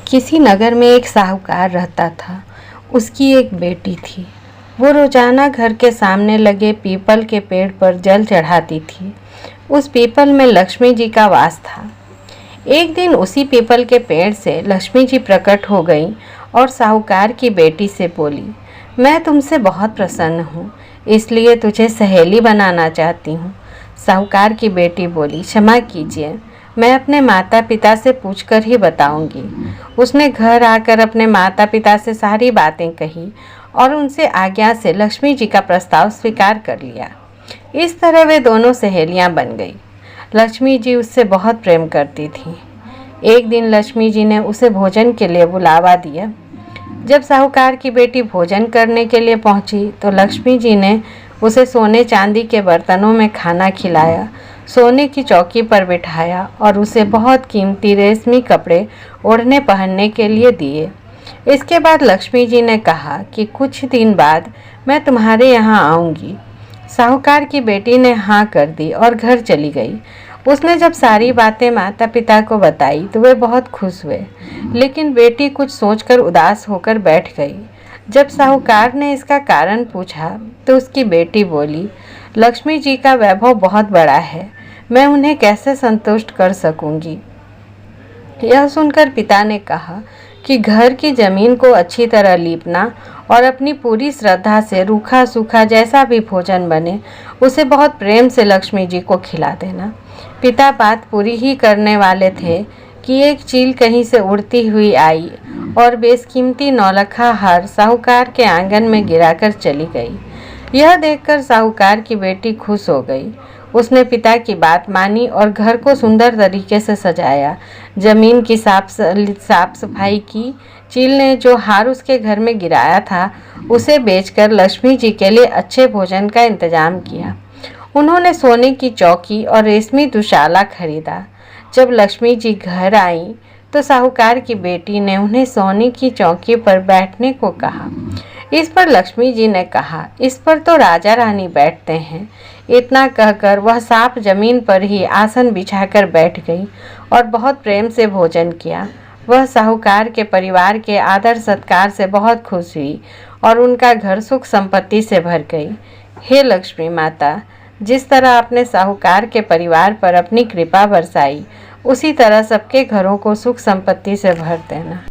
किसी नगर में एक साहूकार रहता था। उसकी एक बेटी थी। वो रोजाना घर के सामने लगे पीपल के पेड़ पर जल चढ़ाती थी। उस पीपल में लक्ष्मी जी का वास था। एक दिन उसी पीपल के पेड़ से लक्ष्मी जी प्रकट हो गई और साहूकार की बेटी से बोली, मैं तुमसे बहुत प्रसन्न हूँ, इसलिए तुझे सहेली बनाना चाहती हूँ। साहूकार की बेटी बोली, क्षमा कीजिए, मैं अपने माता पिता से पूछकर ही बताऊंगी। उसने घर आकर अपने माता पिता से सारी बातें कही और उनसे आज्ञा से लक्ष्मी जी का प्रस्ताव स्वीकार कर लिया। इस तरह वे दोनों सहेलियां बन गई। लक्ष्मी जी उससे बहुत प्रेम करती थी। एक दिन लक्ष्मी जी ने उसे भोजन के लिए बुलावा दिया। जब साहूकार की बेटी भोजन करने के लिए पहुंची तो लक्ष्मी जी ने उसे सोने चांदी के बर्तनों में खाना खिलाया, सोने की चौकी पर बिठाया और उसे बहुत कीमती रेशमी कपड़े ओढ़ने पहनने के लिए दिए। इसके बाद लक्ष्मी जी ने कहा कि कुछ दिन बाद मैं तुम्हारे यहाँ आऊँगी। साहूकार की बेटी ने हाँ कर दी और घर चली गई। उसने जब सारी बातें माता पिता को बताई तो वे बहुत खुश हुए, लेकिन बेटी कुछ सोचकर उदास होकर बैठ गई। जब साहूकार ने इसका कारण पूछा तो उसकी बेटी बोली, लक्ष्मी जी का वैभव बहुत बड़ा है, मैं उन्हें कैसे संतुष्ट कर सकूंगी। यह सुनकर पिता ने कहा कि घर की जमीन को अच्छी तरह लीपना और अपनी पूरी श्रद्धा से रूखा सूखा जैसा भी भोजन बने उसे बहुत प्रेम से लक्ष्मी जी को खिला देना। पिता बात पूरी ही करने वाले थे कि एक चील कहीं से उड़ती हुई आई और बेशकीमती नौलखा हार साहूकार के आंगन में गिराकर चली गई। यह देखकर साहूकार की बेटी खुश हो गई। उसने पिता की बात मानी और घर को सुंदर तरीके से सजाया, जमीन की साफ सफाई की। चील ने जो हार उसके घर में गिराया था उसे बेचकर लक्ष्मी जी के लिए अच्छे भोजन का इंतजाम किया। उन्होंने सोने की चौकी और रेशमी दुशाला खरीदा। जब लक्ष्मी जी घर आई तो साहूकार की बेटी ने उन्हें सोने की चौकी पर बैठने को कहा। इस पर लक्ष्मी जी ने कहा, इस पर तो राजा रानी बैठते हैं। इतना कहकर वह साफ जमीन पर ही आसन बिछाकर बैठ गई और बहुत प्रेम से भोजन किया। वह साहूकार के परिवार के आदर सत्कार से बहुत खुश हुई और उनका घर सुख संपत्ति से भर गई। हे लक्ष्मी माता, जिस तरह आपने साहूकार के परिवार पर अपनी कृपा बरसाई, उसी तरह सबके घरों को सुख संपत्ति से भर देना।